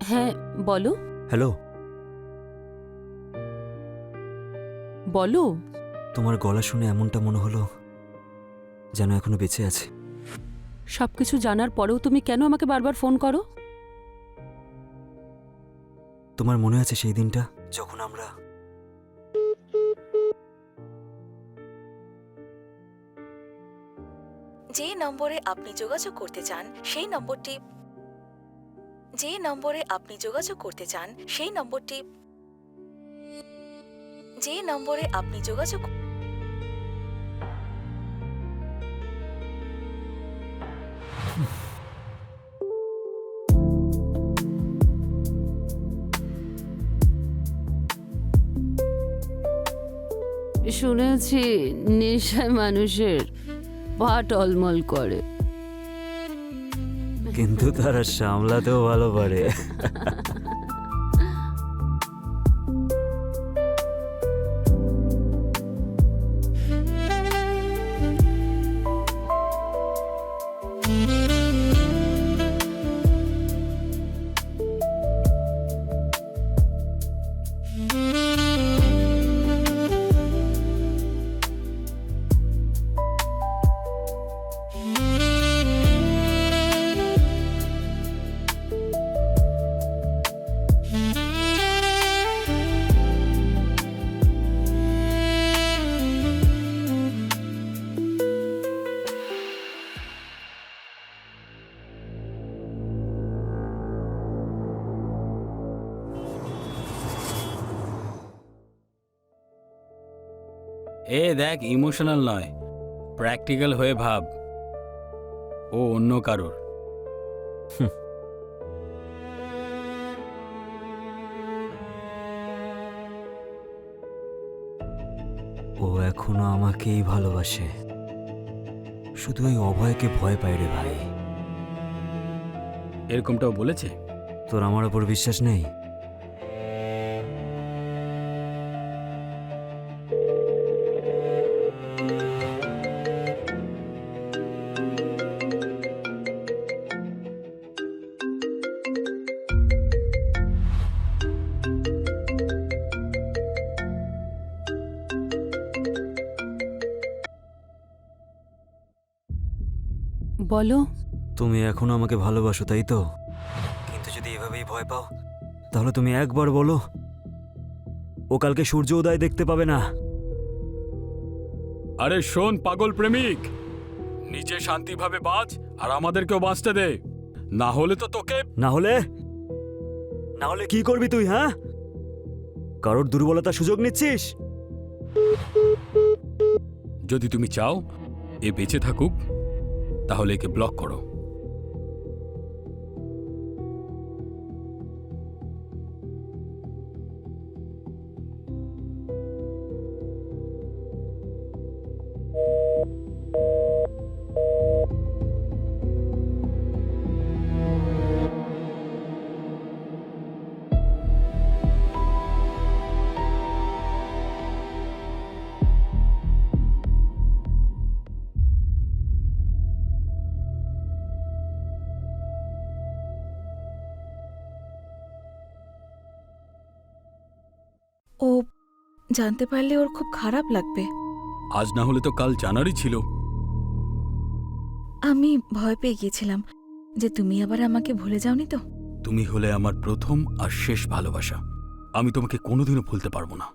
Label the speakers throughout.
Speaker 1: হ্যাঁ, বলো।
Speaker 2: হ্যালো।
Speaker 1: বলো।
Speaker 2: তোমার গলা শুনে এমনটা মনে হলো যেন এখনো বেঁচে আছে।
Speaker 1: সবকিছু জানার পরেও তুমি কেন আমাকে বারবার ফোন করো?
Speaker 2: তোমার মনে আছে সেই দিনটা যখন আমরা
Speaker 3: যে নম্বরে আপনি যোগাযোগ করতে চান সেই নম্বরটি যে নম্বরে আপনি যোগাযোগ করতে চান সেই নম্বরটি যে নম্বরে আপনি যোগাযোগ
Speaker 1: শুনেছি নেশায় মানুষের পা টলমল করে।
Speaker 2: কিন্তু তারা সামলাতেও ভালো পারে।
Speaker 4: এ দেখ, ইমোশনাল নয়, প্র্যাকটিক্যাল হয়ে ভাব। ও অন্য কারোর।
Speaker 2: ও এখনো আমাকেই ভালোবাসে, শুধু ওই অভয়কে ভয় পায় রে ভাই।
Speaker 4: এরকমটাও বলেছে?
Speaker 2: তোর আমার ওপর বিশ্বাস নেই?
Speaker 1: বলো।
Speaker 2: তুমি এখনো আমাকে ভালোবাসো, তাই তো? কিন্তু যদি এভাবেই ভয় পাও তাহলে তুমি একবার বলো ও কালকে সূর্য উদয় দেখতে পাবে না।
Speaker 4: আরে শোন পাগল প্রেমিক, নিজে শান্তিভাবে বাঁচ আর আমাদেরকেও বাঁচতে দে, না হলে তো তোকে।
Speaker 2: না হলে? না হলে কি করবি তুই? হ্যাঁ, কারোর দুর্বলতার সুযোগ নিচ্ছিস?
Speaker 4: যদি তুমি চাও এ বেঁচে থাকুক তাহলে একে ব্লক করো।
Speaker 3: ও জানতে পারলে ওর খুব খারাপ লাগবে।
Speaker 4: আজ না হলে তো কাল জানারই ছিল।
Speaker 3: আমি ভয় পেয়ে গিয়েছিলাম যে তুমি আবার আমাকে ভুলে যাওনি তো।
Speaker 4: তুমি হলে আমার প্রথম আর শেষ ভালোবাসা, আমি তোমাকে কোনোদিনও ভুলতে পারবো না।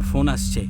Speaker 4: তোর ফোন আসছে।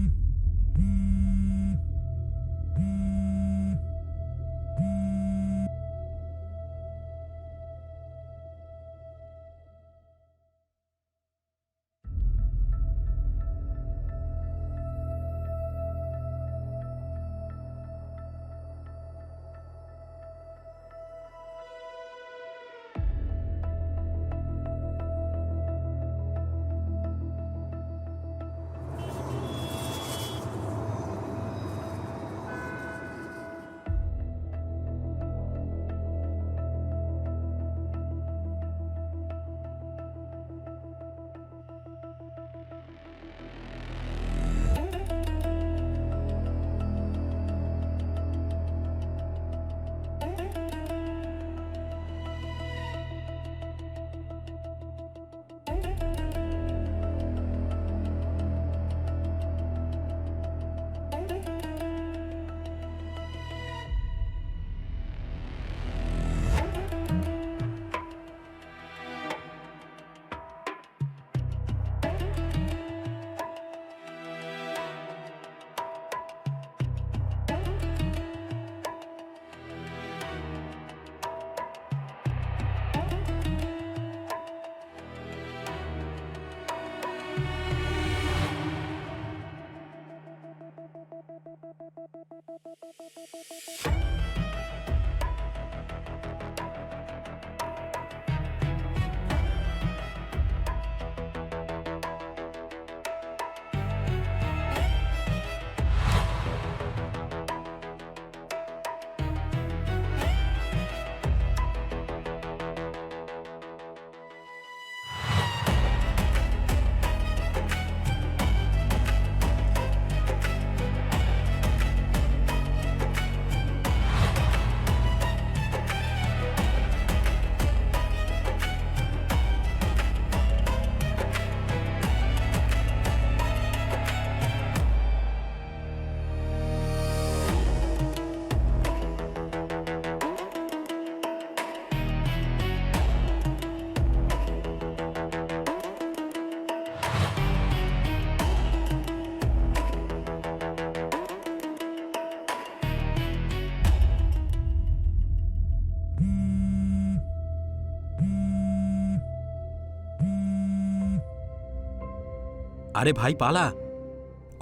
Speaker 4: আরে ভাই পালা,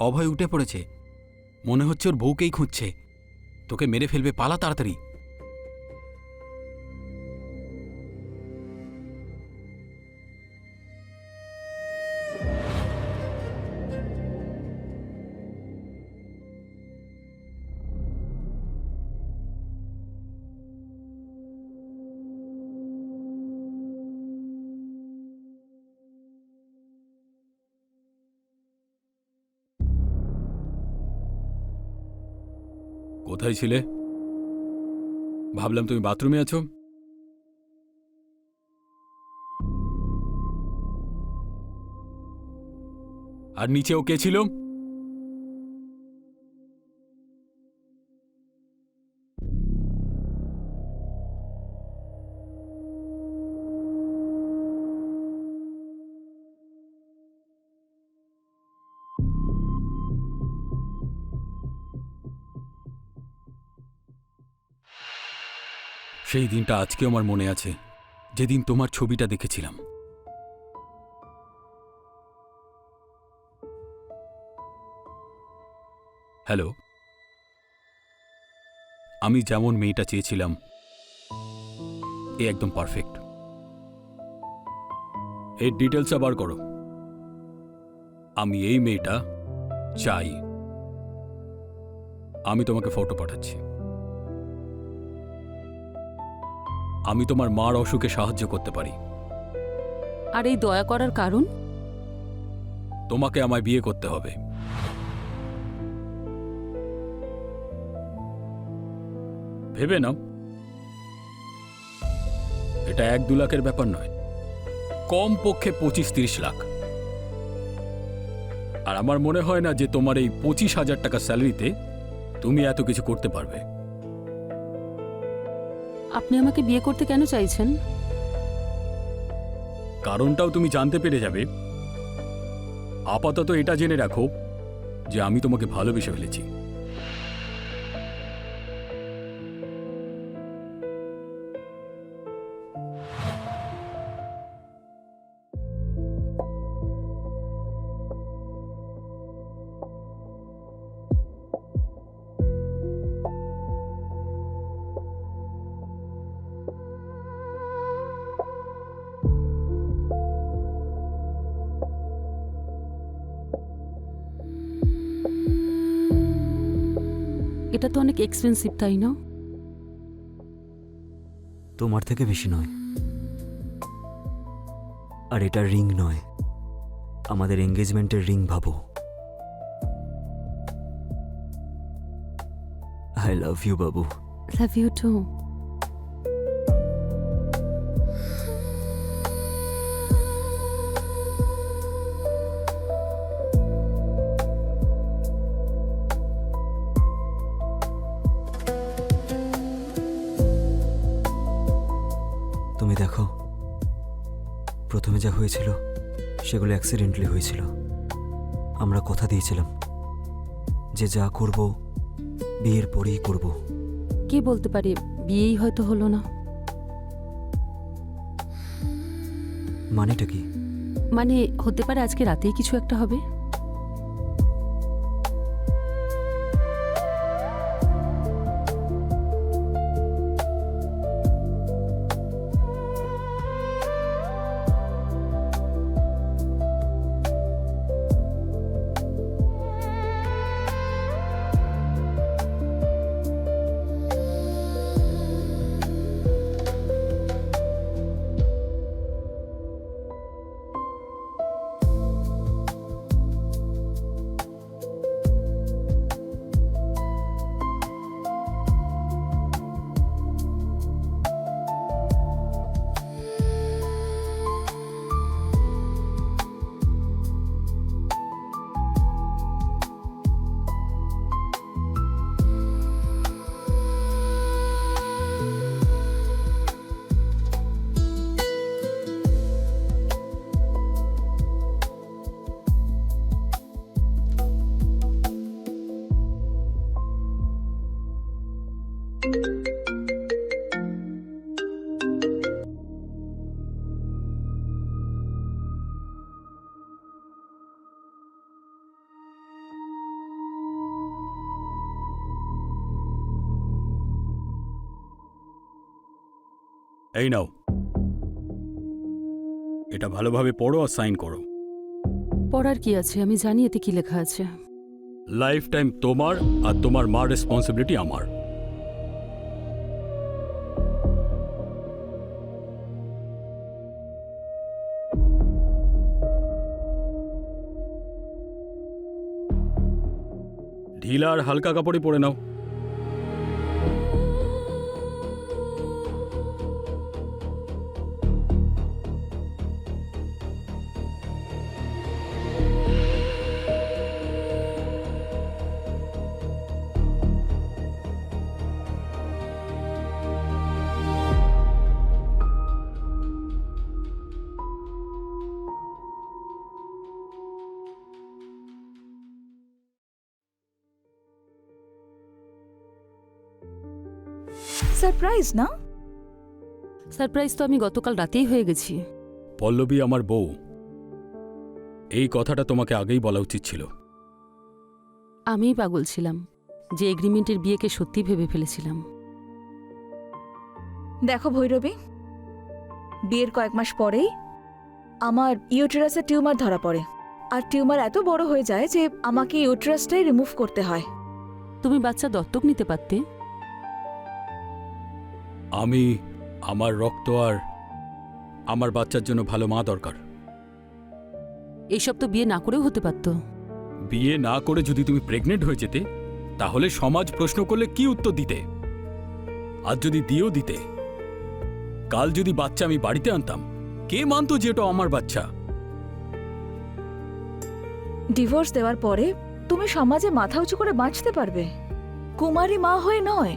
Speaker 4: অভয় উঠে পড়েছে। মনে হচ্ছে ওর বউকেই খুঁজছে। তোকে মেরে ফেলবে, পালা তাড়াতাড়ি। কোথায় ছিলে? ভাবলাম তুমি বাথরুমে আছো। আর নিচেও কে ছিল? সেই দিনটা আজকে আমার মনে আছে, যেদিন তোমার ছবিটা দেখেছিলাম। হ্যালো, আমি যেমন মেয়েটা চেয়েছিলাম এ একদম পারফেক্ট। এর ডিটেলসটা বার করো। আমি এই মেয়েটা চাই। আমি তোমাকে ফটো পাঠাচ্ছি। আমি তোমার মার অসুখে সাহায্য করতে পারি।
Speaker 1: আর এই দয়া করার কারণ?
Speaker 4: তোমাকে আমায় বিয়ে করতে হবে। ভেবে নাও, এটা 1-2 লাখের ব্যাপার নয়, কম পক্ষে 25-30 লাখ। আর আমার মনে হয় না যে তোমার এই 25,000 টাকা স্যালারিতে তুমি এত কিছু করতে পারবে।
Speaker 1: আপনি আমাকে বিয়ে করতে কেন চাইছেন?
Speaker 4: কারণটাও তুমি জানতে পেরে যাবে। আপাতত এটা জেনে রাখো, যে আমি তোমাকে ভালোবেসে ফেলেছি।
Speaker 1: এটা তো অনেক এক্সপেন্সিভ, তাই না?
Speaker 2: তোমার থেকে বেশি নয়। আর এটা রিং নয়, আমাদের এঙ্গেজমেন্টের রিং ভাবো। আই লাভ ইউ বাবু।
Speaker 1: Love you too.
Speaker 2: তুমি দেখো, প্রথমে যা হয়েছিল সেগুলো অ্যাক্সিডেন্টালি হয়েছিল। আমরা কথা দিয়েছিলাম যে যা করব বিয়ের পরেই করব।
Speaker 1: কে বলতে পারে বিয়েই হয়তো হলো না?
Speaker 2: মানেটা কি?
Speaker 1: মানে হতে পারে আজকে রাতেই কিছু একটা হবে।
Speaker 4: এই নাও, এটা ভালোভাবে পড়ো আর সাইন করো।
Speaker 1: পড়ার কি আছে, আমি জানি এতে কি লেখা আছে।
Speaker 4: লাইফ টাইম তোমার আর তোমার মার রেসপন্সিবিলিটি আমার। ঢিলা আর হালকা কাপড়ই পরে নাও।
Speaker 3: সারপ্রাইজ না?
Speaker 1: সারপ্রাইজ তো আমি গতকাল রাতেই হয়ে গেছি।
Speaker 4: পল্লবী আমার বউ, এই কথাটা তোমাকে আগেই বলা উচিত ছিল।
Speaker 1: আমিই পাগল ছিলাম যে এগ্রিমেন্টের বিয়েকে সত্যি ভেবে ফেলেছিলাম।
Speaker 3: দেখো ভৈরবী, বিয়ের কয়েক মাস পরেই আমার ইউটেরাসে টিউমার ধরা পড়ে, আর টিউমার এত বড় হয়ে যায় যে আমাকে ইউটেরাসটাই রিমুভ করতে হয়।
Speaker 1: তুমি বাচ্চা দত্তক নিতে পারতে।
Speaker 4: আমি, আমার রক্ত আর আমার বাচ্চার জন্য ভালো মা দরকার।
Speaker 1: এইসব তো বিয়ে না করেও হতে পারতো।
Speaker 4: বিয়ে না করে যদি তুমি প্রেগনেন্ট হয়ে যেতে, তাহলে সমাজ প্রশ্ন করলে কি উত্তর দিতে? আর যদি দিয়েও দিতে, কাল যদি বাচ্চা আমি বাড়িতে আনতাম, কে মানতো যে এটা আমার বাচ্চা?
Speaker 3: ডিভোর্স দেওয়ার পরে তুমি সমাজে মাথা উঁচু করে বাঁচতে পারবে, কুমারী মা হয়ে নয়।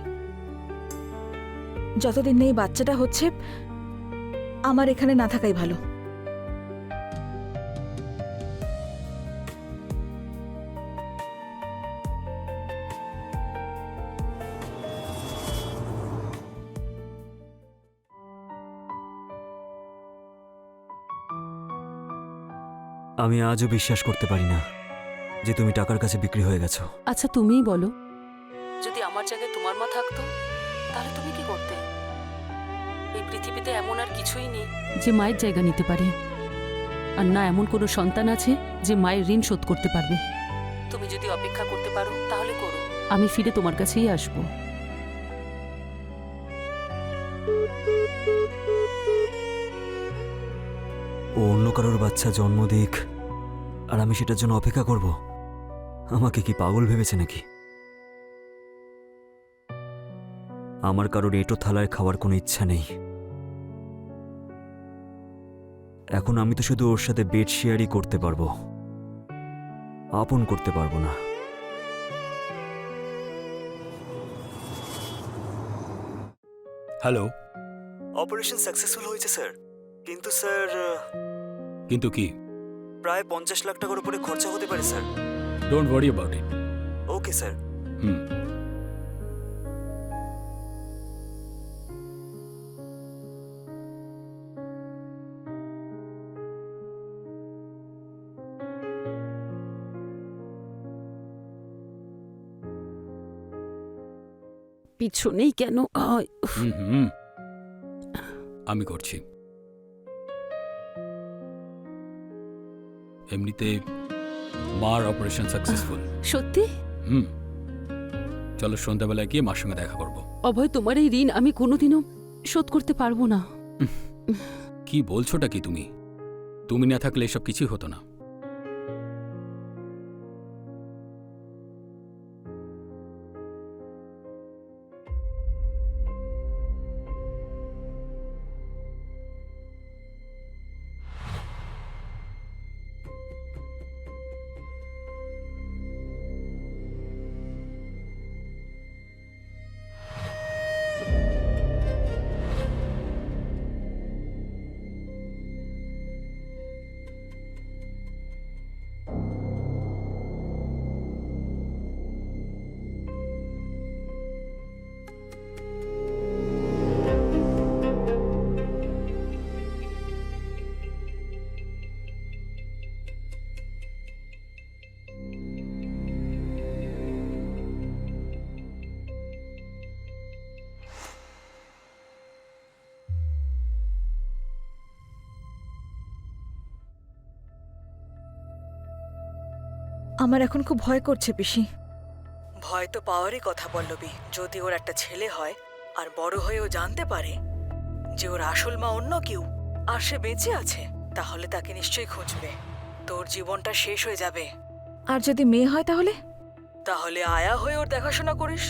Speaker 3: যতদিন এই বাচ্চাটা হচ্ছে, আমার এখানে না থাকাই ভালো।
Speaker 2: আমি আজও বিশ্বাস করতে পারি না যে তুমি টাকার কাছে বিক্রি হয়ে গেছো।
Speaker 1: আচ্ছা তুমিই বলো, যদি আমার জায়গায় তোমার মা থাকতো তাহলে তুমি কি করতে? এই পৃথিবীতে এমন আর কিছুই নেই যে মায়ের জায়গা নিতে পারে, আর না এমন কোনো সন্তান আছে যে মায়ের ঋণ শোধ করতে পারবে। তুমি যদি অপেক্ষা করতে পারো তাহলে করো, আমি ফিরে তোমার কাছেই আসবো।
Speaker 2: ও অন্য কারোর বাচ্চা জন্ম দিক আর আমি সেটার জন্য অপেক্ষা করব? আমাকে কি পাগল ভেবেছে নাকি? আমার কারোর এঁটো থালায় খাওয়ার কোনো ইচ্ছা নেই। এখন আমি তো শুধু ওর সাথে বেড শেয়ারই করতে পারবো, আপন করতে পারবো না।
Speaker 4: হ্যালো।
Speaker 2: অপারেশন সাকসেসফুল হয়েছে স্যার, কিন্তু স্যার
Speaker 4: কিন্তু কি?
Speaker 2: প্রায় 50 লাখ টাকার উপরে খরচা হতে পারে sir.
Speaker 4: Don't worry about it.
Speaker 2: Okay sir.
Speaker 4: Hmm.
Speaker 1: পিছনেই কেন?
Speaker 4: হুম হুম, আমি করছি। এমনিতে মার অপারেশন সাকসেসফুল।
Speaker 1: সত্যি?
Speaker 4: হুম। চলো সন্ধ্যাবেলায় গিয়ে মার সঙ্গে দেখা করব।
Speaker 1: অভয়, তোমার এই ঋণ আমি কোনোদিনও শোধ করতে পারবো না।
Speaker 4: কি বলছোটা কি তুমি? তুমি না থাকলে এসব কিছুই হতো না।
Speaker 3: আমার এখন খুব ভয় করছে পিসি। ভয় তো পাওয়ারই কথা পল্লবী। যদি ওর একটা ছেলে হয় আর বড় হয়েও জানতে পারে যে ওর আসল মা অন্য কেউ আর সে বেঁচে আছে, তাহলে তাকে নিশ্চয়ই খুঁজবে। তোর জীবনটা শেষ হয়ে যাবে। আর যদি মেয়ে হয় তাহলে? তাহলে আয়া হয়ে ওর দেখাশোনা করিস,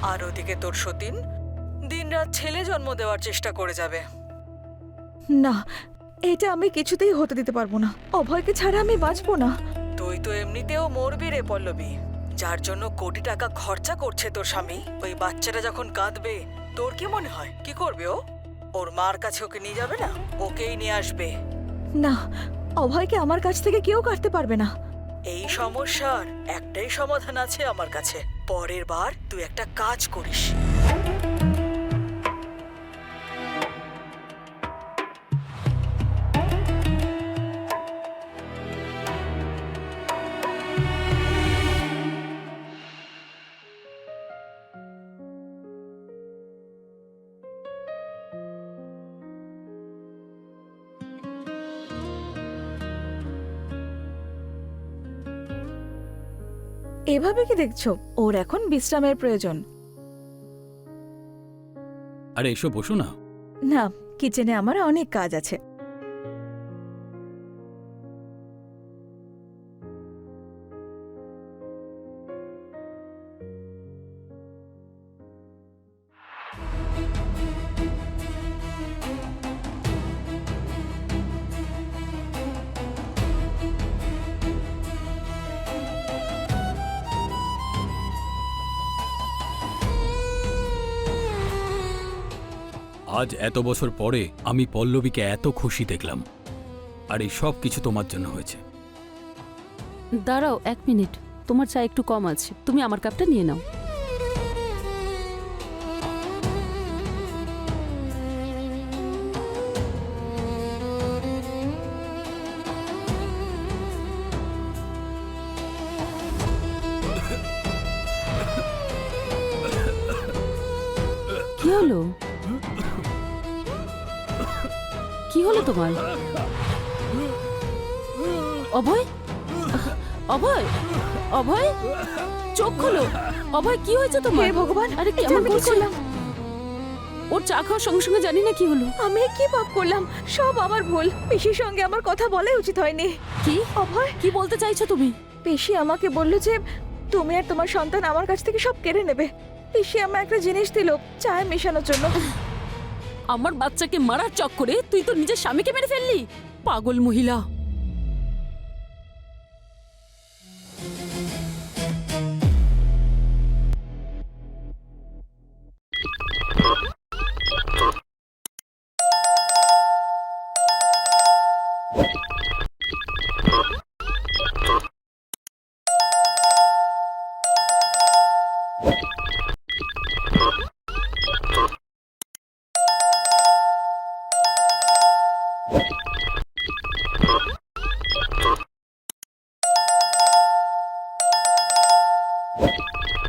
Speaker 3: আর ওদিকে তোর সতীন দিনরাত ছেলে জন্ম দেওয়ার চেষ্টা করে যাবে। না, এটা আমি কিছুতেই হতে দিতে পারবো না। অভয়কে ছাড়া আমি বাঁচবো না। তুই তো এমনিতেও মরবি রে পল্লবী। যার জন্য কোটি টাকা খরচা করছে তোর স্বামী, ওই বাচ্চাটা যখন কাঁদবে তোর কি মনে হয় কি করবে ও? ওর মার কাছে ওকে নিয়ে যাবে না, ওকেই নিয়ে আসবে। না, অভয়কে আমার কাছ থেকে কেউ কাটতে পারবে না। এই সমস্যার একটাই সমাধান আছে আমার কাছে। পরের বার তুই একটা কাজ করিস। এভাবে কি দেখছো? ওর এখন বিশ্রামের প্রয়োজন।
Speaker 4: আরে এসো, বসো না।
Speaker 3: না, কিচেনে আমার অনেক কাজ আছে।
Speaker 4: আজ এত বছর পরে আমি পল্লবীকে এত খুশি দেখলাম, আর এই সব কিছু তোমার জন্য হয়েছে।
Speaker 1: দাঁড়াও 1 মিনিট, তোমার চা একটু কম আছে, তুমি আমার কাপটা নিয়ে নাও। কি হলো তোমার? অভয়, অভয়, অভয়, চোখ খোলো। অভয়, কি হয়েছে তোমার?
Speaker 5: হে ভগবান,
Speaker 1: আরে
Speaker 5: এটা
Speaker 1: কেমন
Speaker 5: আমি কি
Speaker 1: করছে?
Speaker 5: করলাম?
Speaker 1: ওর চা খাওয়ার সঙ্গে সঙ্গে জানি না কি হলো।
Speaker 5: আমি কি পাপ করলাম? সব আমার ভুল। পিসির সঙ্গে আমার কথা বলাই উচিত হয়নি।
Speaker 1: কি
Speaker 5: অভয়,
Speaker 1: কি বলতে চাইছো তুমি?
Speaker 5: পিসি আমাকে বলল যে তুমি আর তোমার সন্তান আমার কাছ থেকে সব কেড়ে নেবে। পিসি আমার একটা জিনিস দিল চায়ে মেশানোর জন্য।
Speaker 1: আমার বাচ্চাকে মারার চক্করে তুই তো নিজের স্বামীকে মেরে ফেললি, পাগল মহিলা।